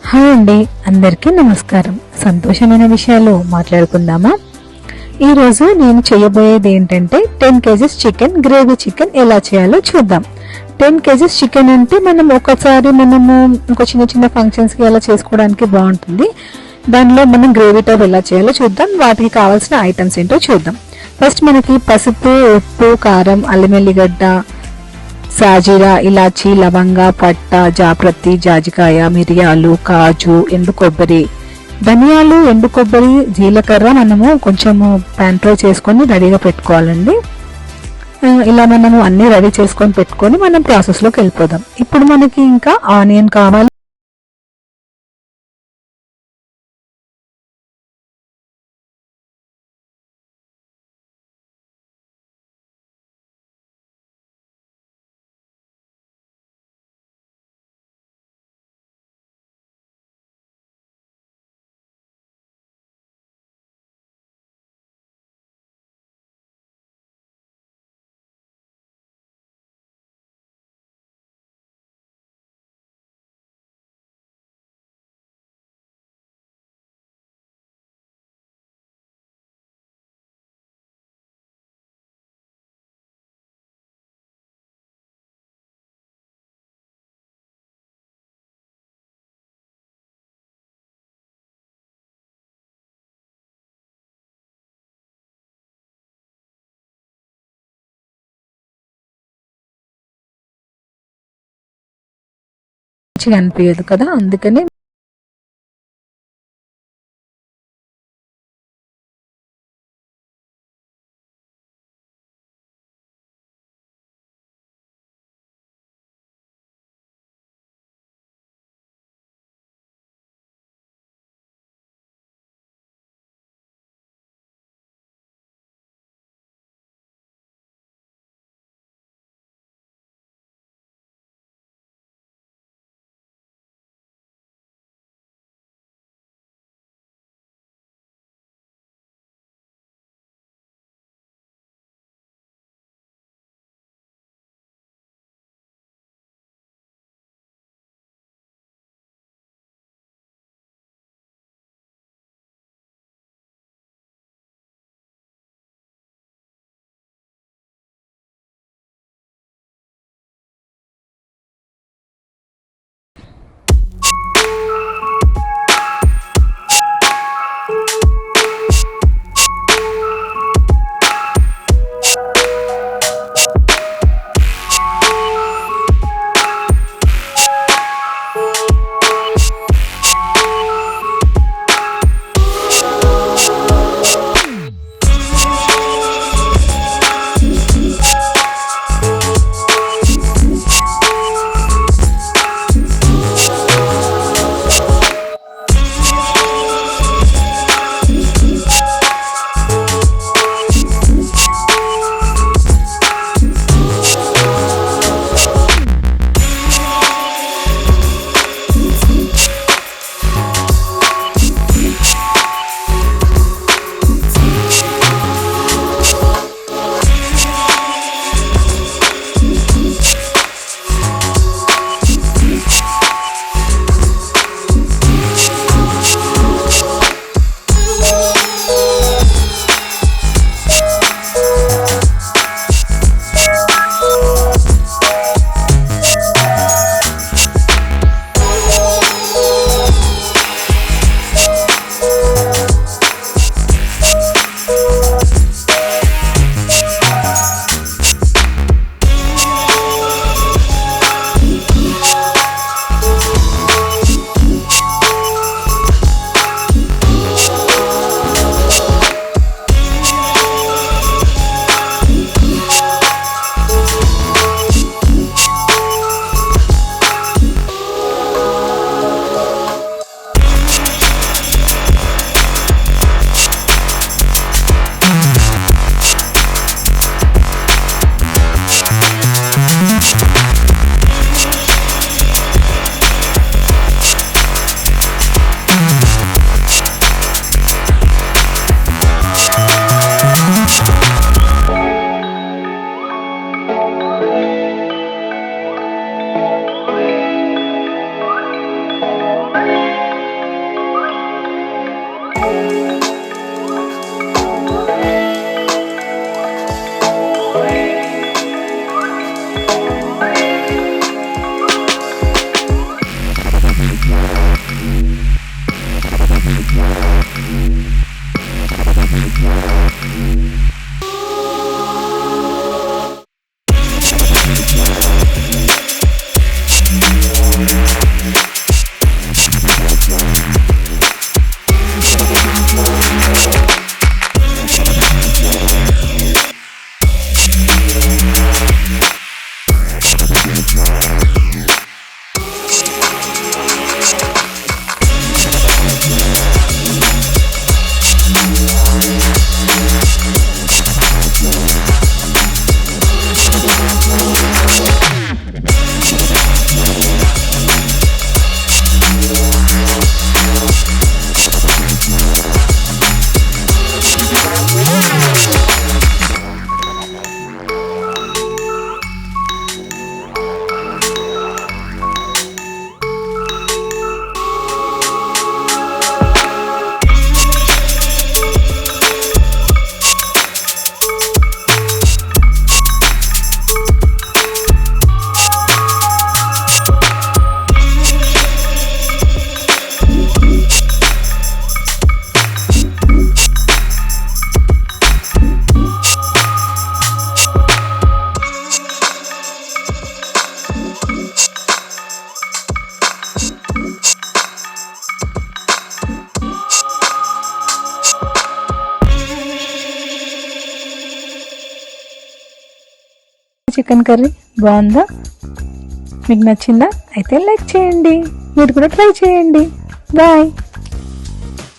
Hi అండి, అందరికీ నమస్కారం. సంతోషమైన విషయాలు మాట్లాడుకుందామా? ఈరోజు నేను చేయబోయేది ఏంటంటే 10 కేజీస్ చికెన్, గ్రేవీ చికెన్ ఎలా చేయాలో చూద్దాం. 10 కేజీస్ చికెన్ అంటే మనము ఒక చిన్న చిన్న ఫంక్షన్స్కి అలా చేసుకోవడానికి బాగుంటుంది. దానిలో మనం గ్రేవీ టైప్ ఎలా చేయాలో చూద్దాం. వాటికి కావాల్సిన ఐటమ్స్ ఏంటో చూద్దాం. ఫస్ట్ మనకి పసుపు, ఉప్పు, కారం, అల్లం ఎల్లిగడ్డ, సాజీరా, ఇలాచి, లవంగ, పట్ట, జాపత్రి, జాజికాయ, మిరియాలు, కాజు, ఎండు కొబ్బరి, ధనియాలు, ఎండు కొబ్బరి, జీలకర్ర మనము కొంచెము ప్యాన్ ఫ్రై చేసుకొని రెడీగా పెట్టుకోవాలండి. ఇలా మనము అన్ని రెడీ చేసుకొని పెట్టుకొని మనం ప్రాసెస్లోకి వెళ్ళిపోదాం. ఇప్పుడు మనకి ఇంకా ఆనియన్ కావాలి. మంచిగా అనిపించదు కదా, అందుకని చికెన్ కర్రీ బాగుందా? మీకు నచ్చిందా? అయితే లైక్ చేయండి, మీరు కూడా ట్రై చేయండి. బాయ్.